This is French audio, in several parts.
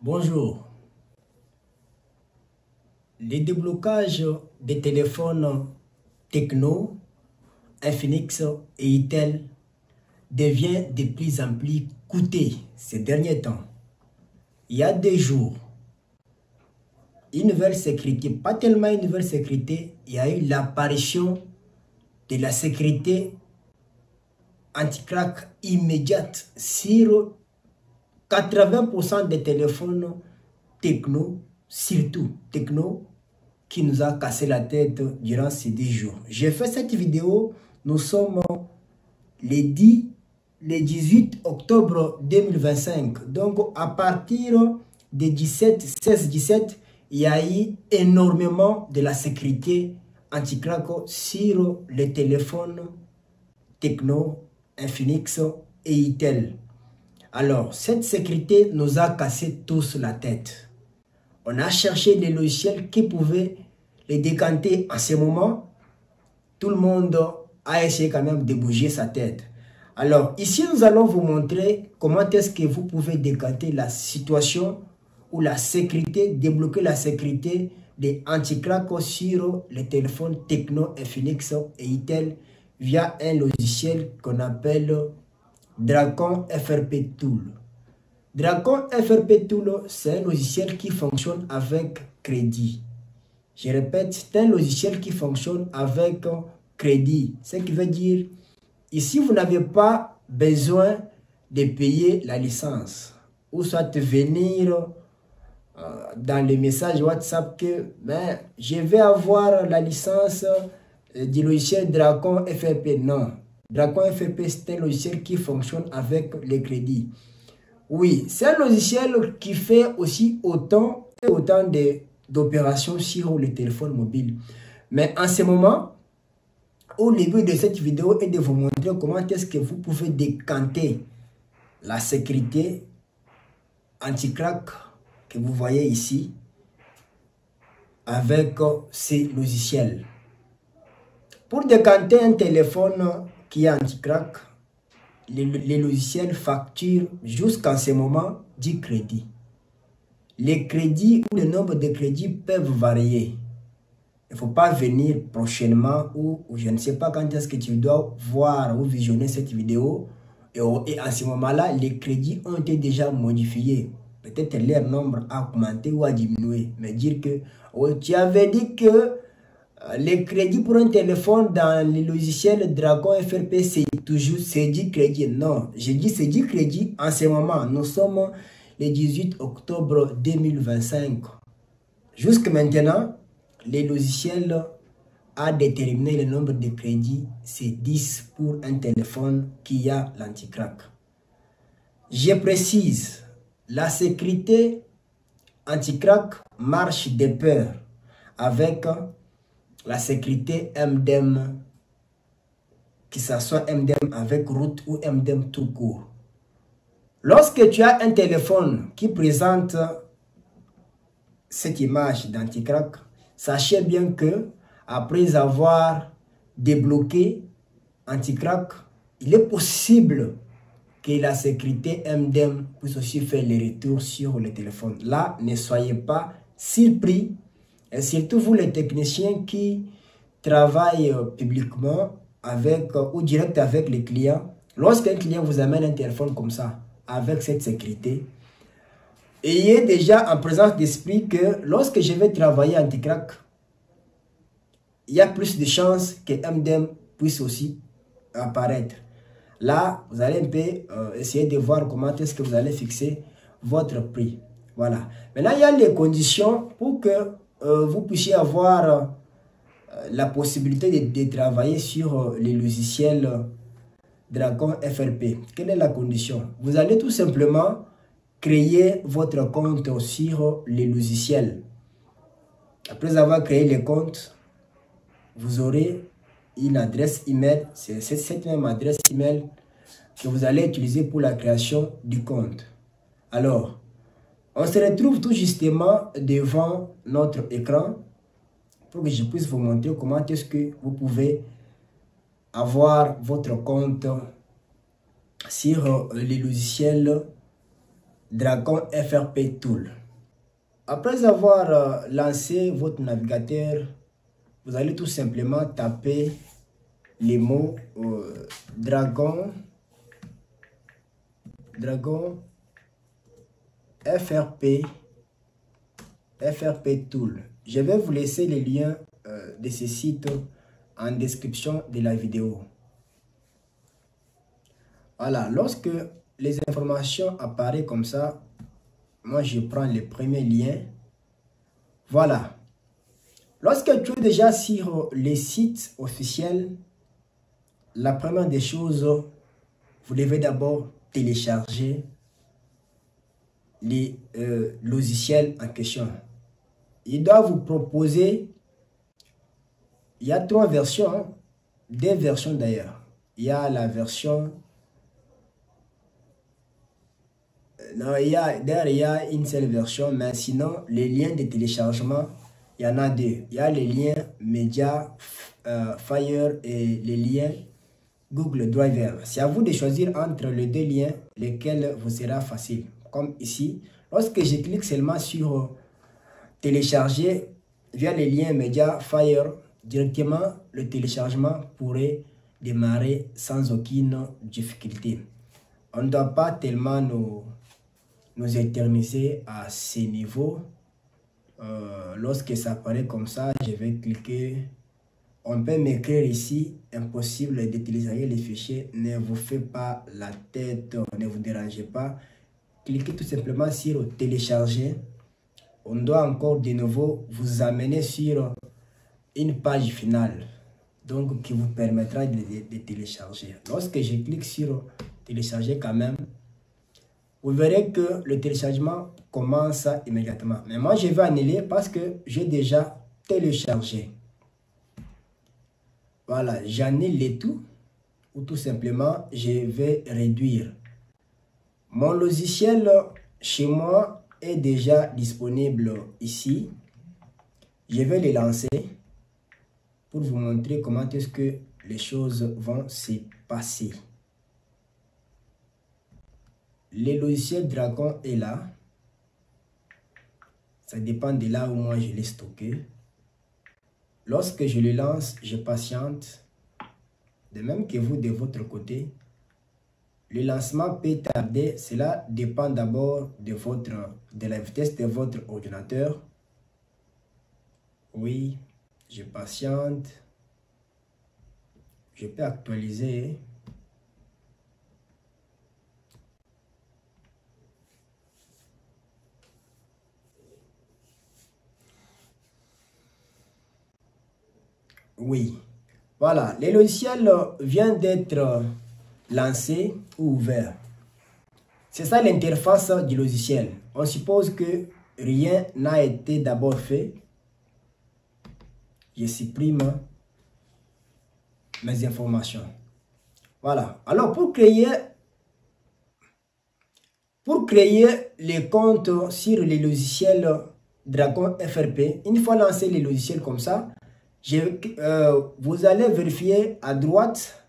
Bonjour. Le déblocage des téléphones Tecno, Infinix et Itel devient de plus en plus coûteux ces derniers temps. Il y a des jours, une nouvelle sécurité, pas tellement une nouvelle sécurité, il y a eu l'apparition de la sécurité anti-crack immédiate sur 80% des téléphones Tecno, surtout Tecno, qui nous a cassé la tête durant ces 10 jours. J'ai fait cette vidéo, nous sommes le 18 octobre 2025. Donc à partir des 16-17, il y a eu énormément de la sécurité anti-crack sur les téléphones Tecno, Infinix et Itel. Alors, cette sécurité nous a cassé tous la tête. On a cherché les logiciels qui pouvaient les décanter en ce moment. Tout le monde a essayé quand même de bouger sa tête. Alors, ici, nous allons vous montrer comment est-ce que vous pouvez décanter la situation ou la sécurité, débloquer la sécurité des anti-crack sur les téléphones Tecno, Infinix et Itel via un logiciel qu'on appelle Dracon FRP Tool. Dracon FRP Tool, c'est un logiciel qui fonctionne avec crédit. Je répète, c'est un logiciel qui fonctionne avec crédit. Ce qui veut dire, ici, vous n'avez pas besoin de payer la licence. Ou soit venir dans les messages WhatsApp que je vais avoir la licence du logiciel Dracon FRP. Non. Dracon FRP, c'est un logiciel qui fonctionne avec les crédits. Oui, c'est un logiciel qui fait aussi autant d'opérations sur les téléphones mobiles. Mais en ce moment, au début de cette vidéo, est de vous montrer comment est-ce que vous pouvez décanter la sécurité anti-crack que vous voyez ici avec ces logiciels. Pour décanter un téléphone qui est anti-crack, les logiciels facturent jusqu'en ce moment du crédit. Les crédits ou le nombre de crédits peuvent varier. Il ne faut pas venir prochainement ou je ne sais pas quand est-ce que tu dois voir ou visionner cette vidéo. Et en ce moment-là, les crédits ont été déjà modifiés. Peut-être leur nombre a augmenté ou a diminué. Mais dire que tu avais dit que les crédits pour un téléphone dans le logiciel Dracon FRP, c'est toujours 10 crédits. Non, j'ai dit c'est 10 crédits en ce moment. Nous sommes le 18 octobre 2025. Jusqu'à maintenant, les logiciels a déterminé le nombre de crédits. C'est 10 pour un téléphone qui a l'anti-crack. Je précise, la sécurité anti-crack marche de pair avec la sécurité MDM, que ce soit MDM avec route ou MDM tout court. Lorsque tu as un téléphone qui présente cette image d'anti-crack, sachez bien que après avoir débloqué anti-crack, il est possible que la sécurité MDM puisse aussi faire les retours sur le téléphone. Là, ne soyez pas surpris. Et surtout vous les techniciens qui travaillent publiquement avec ou direct avec les clients. Lorsqu'un client vous amène un téléphone comme ça, avec cette sécurité, ayez déjà en présence d'esprit que lorsque je vais travailler anti-crack, il y a plus de chances que MDM puisse aussi apparaître. Là, vous allez un peu essayer de voir comment est-ce que vous allez fixer votre prix. Voilà. Maintenant, il y a les conditions pour que vous puissiez avoir la possibilité de travailler sur les logiciels Dracon FRP. Quelle est la condition? Vous allez tout simplement créer votre compte sur les logiciels. Après avoir créé les comptes, vous aurez une adresse email. C'est cette même adresse email que vous allez utiliser pour la création du compte. Alors, on se retrouve tout justement devant notre écran pour que je puisse vous montrer comment est-ce que vous pouvez avoir votre compte sur les logiciels Dragon FRP Tool. Après avoir lancé votre navigateur, vous allez tout simplement taper les mots Dragon FRP Tool. Je vais vous laisser les liens de ce site en description de la vidéo. Voilà, lorsque les informations apparaissent comme ça, moi je prends le premier lien. Voilà. Lorsque tu es déjà sur les sites officiels, la première des choses, vous devez d'abord télécharger les logiciels en question. Il doit vous proposer, il y a 3 versions, hein, des versions d'ailleurs. Il y a la version, non, il y a une seule version, mais sinon, les liens de téléchargement, il y en a 2. Il y a les liens Media Fire et les liens Google Driver. C'est à vous de choisir entre les 2 liens, lesquels vous sera facile. Comme ici, lorsque je clique seulement sur télécharger via les liens Media Fire, directement le téléchargement pourrait démarrer sans aucune difficulté. On ne doit pas tellement nous éterniser à ce niveau. Lorsque ça apparaît comme ça, je vais cliquer. On peut m'écrire ici, impossible d'utiliser les fichiers, ne vous faites pas la tête, ne vous dérangez pas. Cliquez tout simplement sur télécharger. On doit encore de nouveau vous amener sur une page finale, donc qui vous permettra de télécharger. Lorsque je clique sur télécharger quand même, vous verrez que le téléchargement commence immédiatement. Mais moi je vais annuler parce que j'ai déjà téléchargé. Voilà, j'annule les tout, ou tout simplement je vais réduire. Mon logiciel chez moi est déjà disponible ici. Je vais les lancer pour vous montrer comment est-ce que les choses vont se passer. Le logiciel Dragon est là. Ça dépend de là où moi je l'ai stocké. Lorsque je le lance, je patiente. De même que vous de votre côté. Le lancement peut tarder. Cela dépend d'abord de la vitesse de votre ordinateur. Oui, je patiente. Je peux actualiser. Oui, voilà, le logiciel vient d'être lancé ou ouvert. C'est ça l'interface du logiciel. On suppose que rien n'a été d'abord fait. Je supprime mes informations. Voilà, alors pour créer les comptes sur les logiciels Dragon FRP, une fois lancé les logiciels comme ça, vous allez vérifier à droite,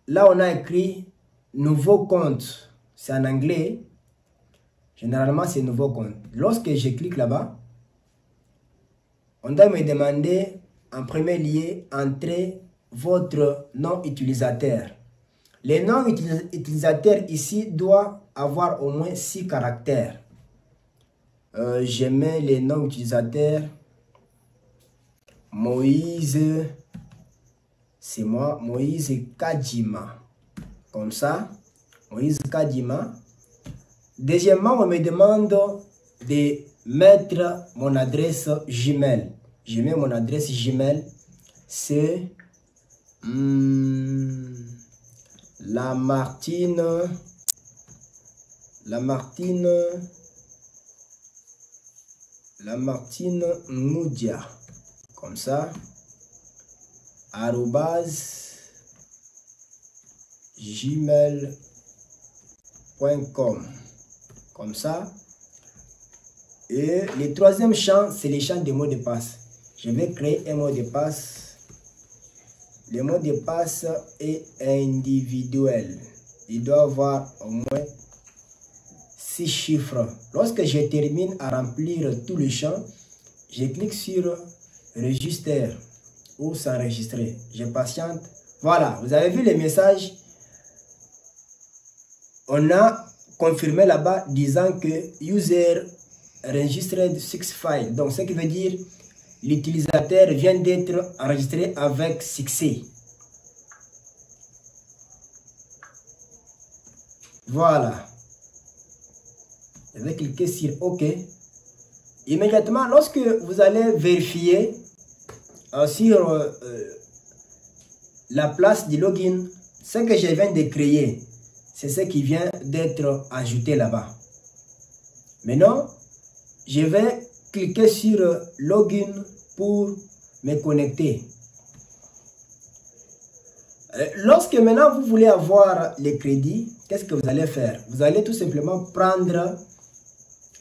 là on a écrit nouveau compte, c'est en anglais, généralement c'est nouveau compte. Lorsque je clique là-bas, on doit me demander en premier lieu, entrer votre nom utilisateur. Le nom utilisateur ici doit avoir au moins 6 caractères. Je mets les noms utilisateurs. Moïse, c'est moi, Moïse Kadima. Comme ça, Moïse Kadima. Deuxièmement, on me demande de mettre mon adresse Gmail. Je mets mon adresse Gmail, c'est Lamartine Moudia. Comme ça, @gmail.com. Comme ça. Et le troisième champ, c'est les champs de mots de passe. Je vais créer un mot de passe. Le mot de passe est individuel. Il doit avoir au moins 6 chiffres. Lorsque je termine à remplir tout le champ, je clique sur register ou s'enregistrer. Je patiente. Voilà, vous avez vu les messages. On a confirmé là-bas disant que user registered 6 files. Donc, ce qui veut dire l'utilisateur vient d'être enregistré avec succès. Voilà. Je vais cliquer sur OK. Immédiatement, lorsque vous allez vérifier sur la place du login, ce que je viens de créer, c'est ce qui vient d'être ajouté là-bas. Maintenant, je vais cliquer sur login pour me connecter. Lorsque maintenant vous voulez avoir les crédits, qu'est-ce que vous allez faire? Vous allez tout simplement prendre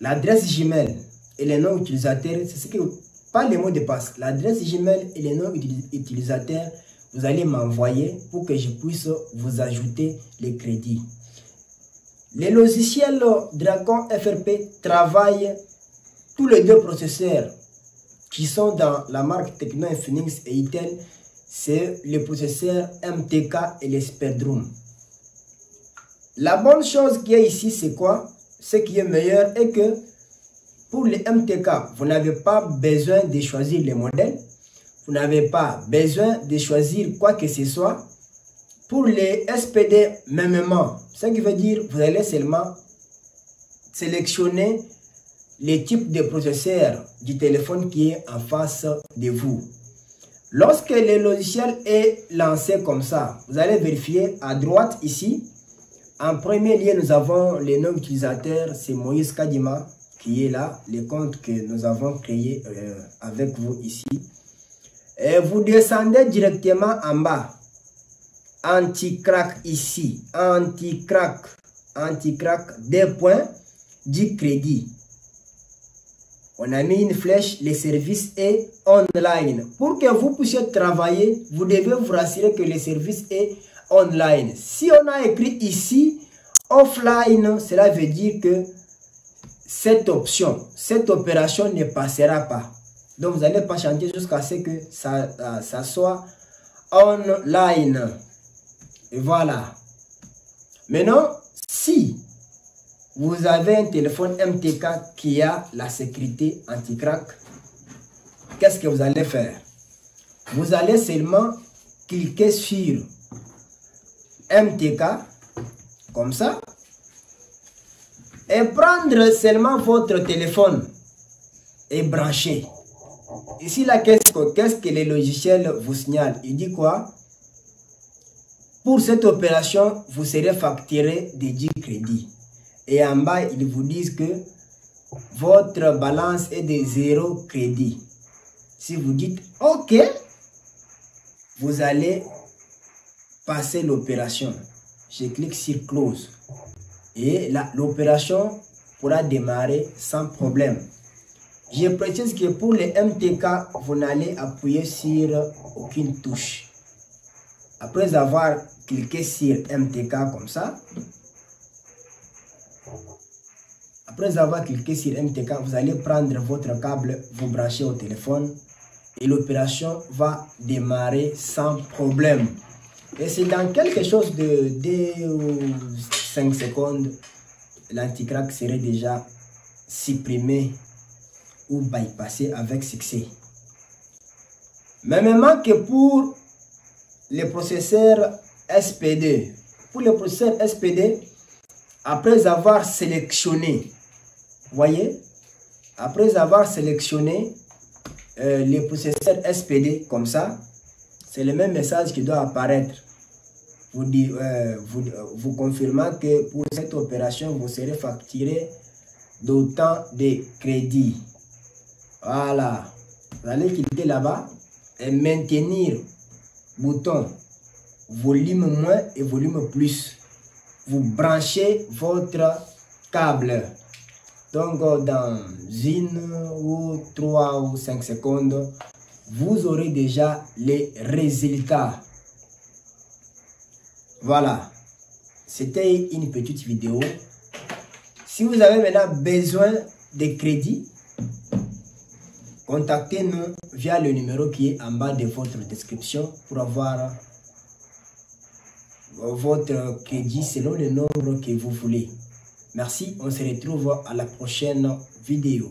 l'adresse Gmail et les noms utilisateurs. C'est ce que, pas les mots de passe, l'adresse Gmail et les noms utilisateurs, vous allez m'envoyer pour que je puisse vous ajouter les crédits. Les logiciels Dragon FRP travaillent tous les deux processeurs qui sont dans la marque Tecno Infinix et Itel. C'est le processeur MTK et le Spectrum. La bonne chose qui est ici, c'est quoi? Ce qui est meilleur est que pour les MTK, vous n'avez pas besoin de choisir les modèles. Vous n'avez pas besoin de choisir quoi que ce soit. Pour les SPD, mêmement, ce qui veut dire vous allez seulement sélectionner les types de processeurs du téléphone qui est en face de vous. Lorsque le logiciel est lancé comme ça, vous allez vérifier à droite ici. En premier lieu, nous avons les noms utilisateurs, c'est Moïse Kadima qui est là, les comptes que nous avons créés avec vous ici. Et vous descendez directement en bas. Anti-crack ici, anti-crack, des points, du crédit. On a mis une flèche, le service est online. Pour que vous puissiez travailler, vous devez vous rassurer que le service est online. Si on a écrit ici, offline, cela veut dire que cette option, cette opération ne passera pas. Donc, vous n'allez pas changer jusqu'à ce que ça soit online. Et voilà. Maintenant, si vous avez un téléphone MTK qui a la sécurité anti-crack, qu'est-ce que vous allez faire? Vous allez seulement cliquer sur MTK, comme ça, et prendre seulement votre téléphone et brancher. Ici, là, qu'est-ce que le logiciel vous signale? Il dit quoi? Pour cette opération, vous serez facturé de 10 crédits. Et en bas, ils vous disent que votre balance est de 0 crédit. Si vous dites OK, vous allez passer l'opération. Je clique sur Close. Et l'opération pourra démarrer sans problème. Je précise que pour les MTK, vous n'allez appuyer sur aucune touche. Après avoir cliqué sur MTK comme ça, vous allez prendre votre câble, vous branchez au téléphone et l'opération va démarrer sans problème. Et c'est dans quelque chose de 2 ou 5 secondes, l'anti-crack serait déjà supprimé ou bypassé avec succès. Même que pour les processeurs SPD. Pour les processeurs SPD, après avoir sélectionné, voyez, après avoir sélectionné les processeurs SPD comme ça, c'est le même message qui doit apparaître. Vous confirmant que pour cette opération, vous serez facturé d'autant de crédits. Voilà. Vous allez cliquer là-bas et maintenir bouton volume moins et volume plus. Vous branchez votre câble. Donc dans 1 ou 3 ou 5 secondes, vous aurez déjà les résultats. Voilà. C'était une petite vidéo. Si vous avez maintenant besoin de crédit, contactez-nous via le numéro qui est en bas de votre description pour avoir votre crédit selon le nombre que vous voulez. Merci, on se retrouve à la prochaine vidéo.